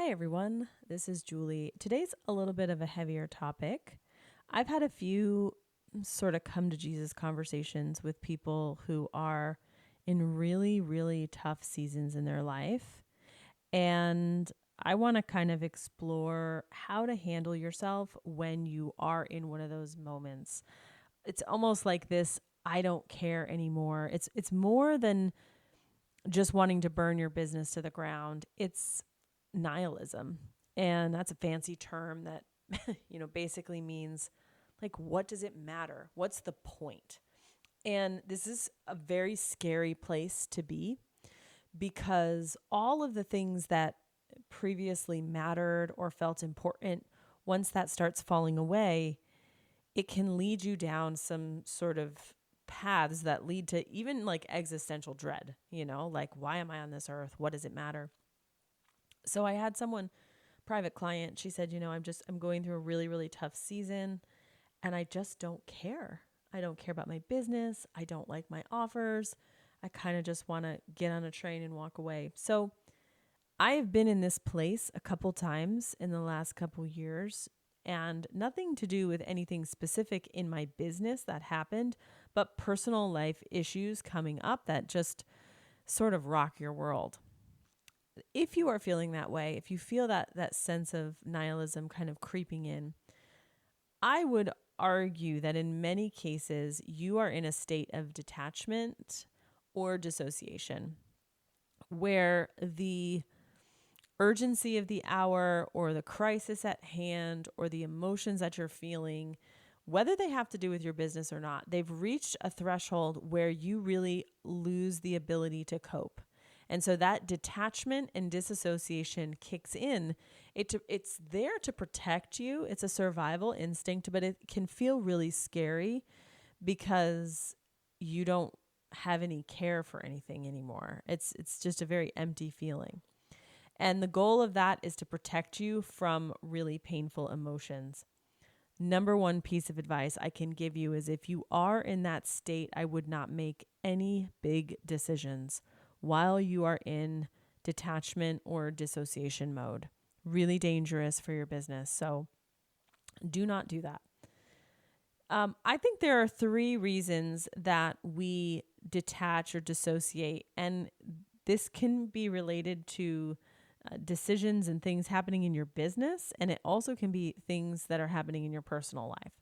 Hey everyone, this is Julie. Today's a little bit of a heavier topic. I've had a few sort of come to Jesus conversations with people who are in really, really tough seasons in their life. And I want to kind of explore how to handle yourself when you are in one of those moments. It's almost like this I don't care anymore. It's more than just wanting to burn your business to the ground. It's nihilism. And that's a fancy term that, basically means like, what does it matter? What's the point? And this is a very scary place to be because all of the things that previously mattered or felt important, once that starts falling away, it can lead you down some sort of paths that lead to even like existential dread, like, why am I on this earth? What does it matter? So I had someone, private client, she said, I'm going through a really, really tough season and I just don't care. I don't care about my business. I don't like my offers. I kind of just want to get on a train and walk away. So I have been in this place a couple times in the last couple years, and nothing to do with anything specific in my business that happened, but personal life issues coming up that just sort of rock your world. If you are feeling that way, if you feel that sense of nihilism kind of creeping in, I would argue that in many cases you are in a state of detachment or dissociation where the urgency of the hour or the crisis at hand or the emotions that you're feeling, whether they have to do with your business or not, they've reached a threshold where you really lose the ability to cope. And so that detachment and disassociation kicks in. It's there to protect you. It's a survival instinct, but it can feel really scary because you don't have any care for anything anymore. It's just a very empty feeling. And the goal of that is to protect you from really painful emotions. Number one piece of advice I can give you is if you are in that state, I would not make any big decisions while you are in detachment or dissociation mode. Really dangerous for your business. So do not do that. I think there are three reasons that we detach or dissociate, and this can be related to decisions and things happening in your business, and it also can be things that are happening in your personal life.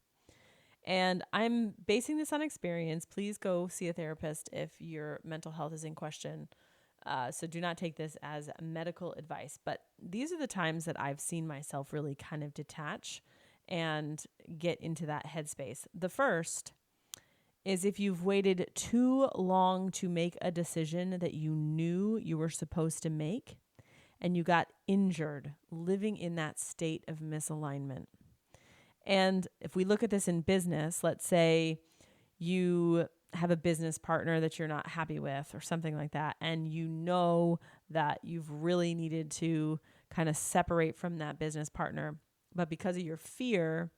And I'm basing this on experience. Please go see a therapist if your mental health is in question. So do not take this as medical advice. But these are the times that I've seen myself really kind of detach and get into that headspace. The first is if you've waited too long to make a decision that you knew you were supposed to make and you got injured living in that state of misalignment. And if we look at this in business, let's say you have a business partner that you're not happy with or something like that, and you know that you've really needed to kind of separate from that business partner, but because of your fear,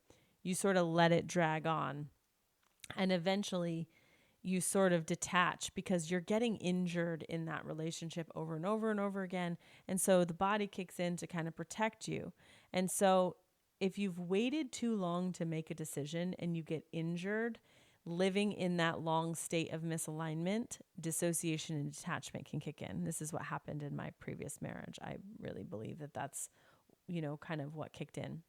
you sort of let it drag on. And eventually you sort of detach because you're getting injured in that relationship over and over and over again. And so the body kicks in to kind of protect you. And so if you've waited too long to make a decision and you get injured, living in that long state of misalignment, dissociation and detachment can kick in. This is what happened in my previous marriage. I really believe that that's, kind of what kicked in.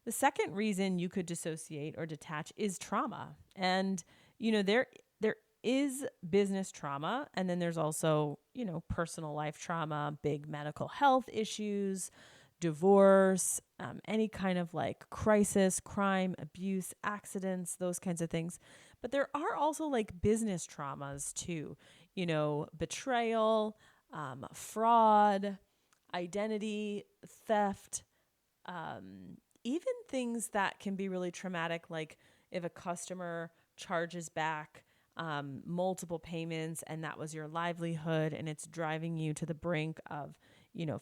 The second reason you could dissociate or detach is trauma. And, there is business trauma, and then there's also, personal life trauma, big medical health issues, divorce, any kind of like crisis, crime, abuse, accidents, those kinds of things. But there are also like business traumas too, betrayal, fraud, identity theft, even things that can be really traumatic, like if a customer charges back multiple payments and that was your livelihood and it's driving you to the brink of,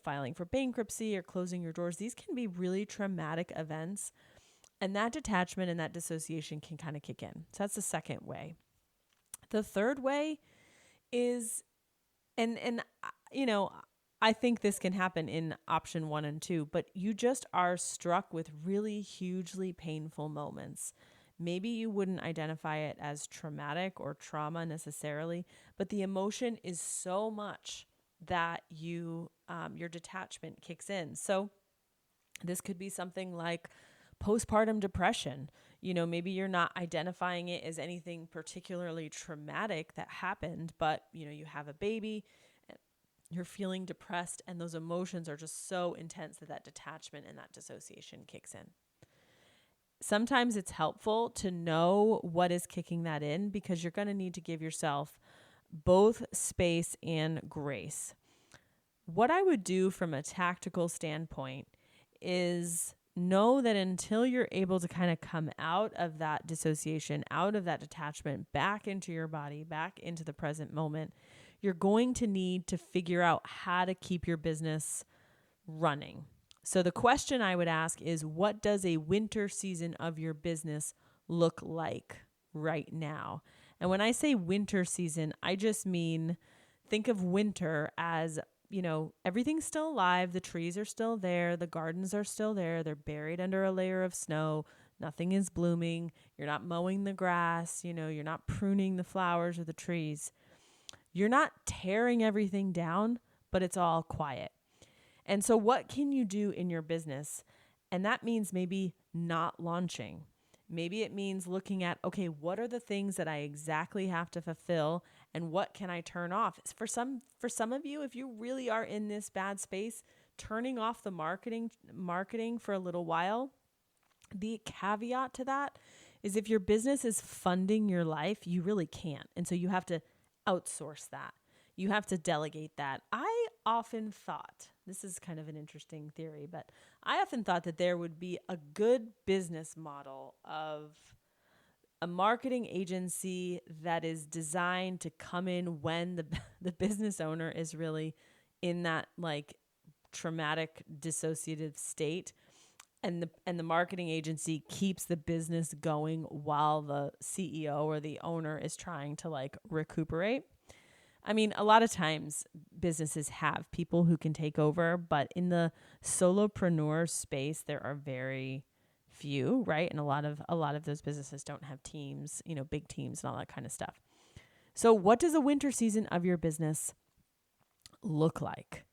filing for bankruptcy or closing your doors. These can be really traumatic events, and that detachment and that dissociation can kind of kick in. So that's the second way. The third way is, and I think this can happen in option 1 and 2, but you just are struck with really hugely painful moments. Maybe you wouldn't identify it as traumatic or trauma necessarily, but the emotion is so much that your detachment kicks in. So this could be something like postpartum depression. Maybe you're not identifying it as anything particularly traumatic that happened, but you have a baby, you're feeling depressed, and those emotions are just so intense that detachment and that dissociation kicks in. Sometimes it's helpful to know what is kicking that in, because you're going to need to give yourself both space and grace. What I would do from a tactical standpoint is know that until you're able to kind of come out of that dissociation, out of that detachment, back into your body, back into the present moment, you're going to need to figure out how to keep your business running. So the question I would ask is, what does a winter season of your business look like right now? And when I say winter season, I just mean, think of winter as, everything's still alive. The trees are still there. The gardens are still there. They're buried under a layer of snow. Nothing is blooming. You're not mowing the grass. You're not pruning the flowers or the trees. You're not tearing everything down, but it's all quiet. And so what can you do in your business? And that means maybe not launching. Maybe it means looking at, okay, what are the things that I exactly have to fulfill, and what can I turn off? For some of you, if you really are in this bad space, turning off the marketing for a little while. The caveat to that is, if your business is funding your life, you really can't. And so you have to outsource that. You have to delegate that. I often thought, this is kind of an interesting theory, but I often thought that there would be a good business model of a marketing agency that is designed to come in when the business owner is really in that like traumatic dissociative state, and the marketing agency keeps the business going while the CEO or the owner is trying to like recuperate. I mean, a lot of times businesses have people who can take over, but in the solopreneur space, there are very few, right? And a lot of those businesses don't have teams, big teams and all that kind of stuff. So what does a winter season of your business look like?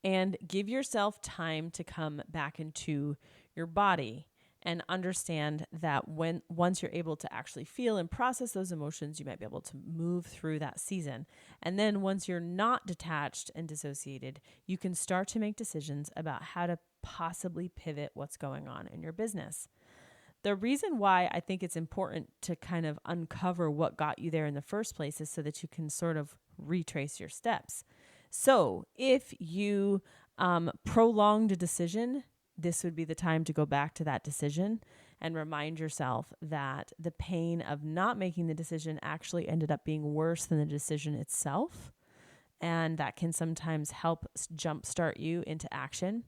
And give yourself time to come back into your body and understand that once you're able to actually feel and process those emotions, you might be able to move through that season. And then once you're not detached and dissociated, you can start to make decisions about how to possibly pivot what's going on in your business. The reason why I think it's important to kind of uncover what got you there in the first place is so that you can sort of retrace your steps. So if you prolonged a decision, this would be the time to go back to that decision and remind yourself that the pain of not making the decision actually ended up being worse than the decision itself. And that can sometimes help jumpstart you into action.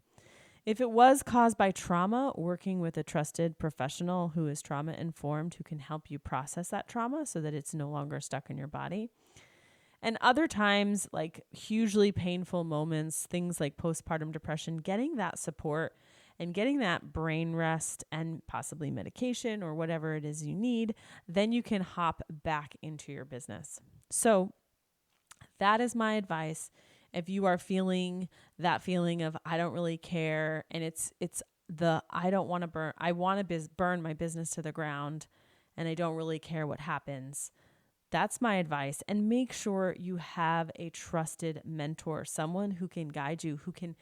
If it was caused by trauma, working with a trusted professional who is trauma informed, who can help you process that trauma so that it's no longer stuck in your body. And other times, like hugely painful moments, things like postpartum depression, getting that support and getting that brain rest and possibly medication or whatever it is you need, then you can hop back into your business. So that is my advice. If you are feeling that feeling of I don't really care, and it's the I don't want to burn, I want to burn my business to the ground, and I don't really care what happens. That's my advice. And make sure you have a trusted mentor, someone who can guide you, who can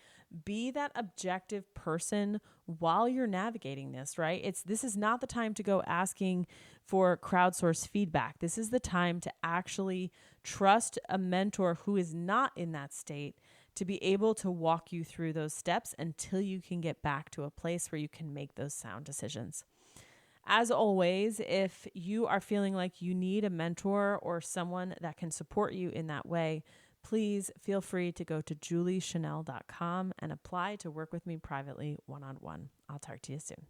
be that objective person while you're navigating this, right? This is not the time to go asking for crowdsourced feedback. This is the time to actually trust a mentor who is not in that state to be able to walk you through those steps until you can get back to a place where you can make those sound decisions. As always, if you are feeling like you need a mentor or someone that can support you in that way, please feel free to go to juliechanel.com and apply to work with me privately one-on-one. I'll talk to you soon.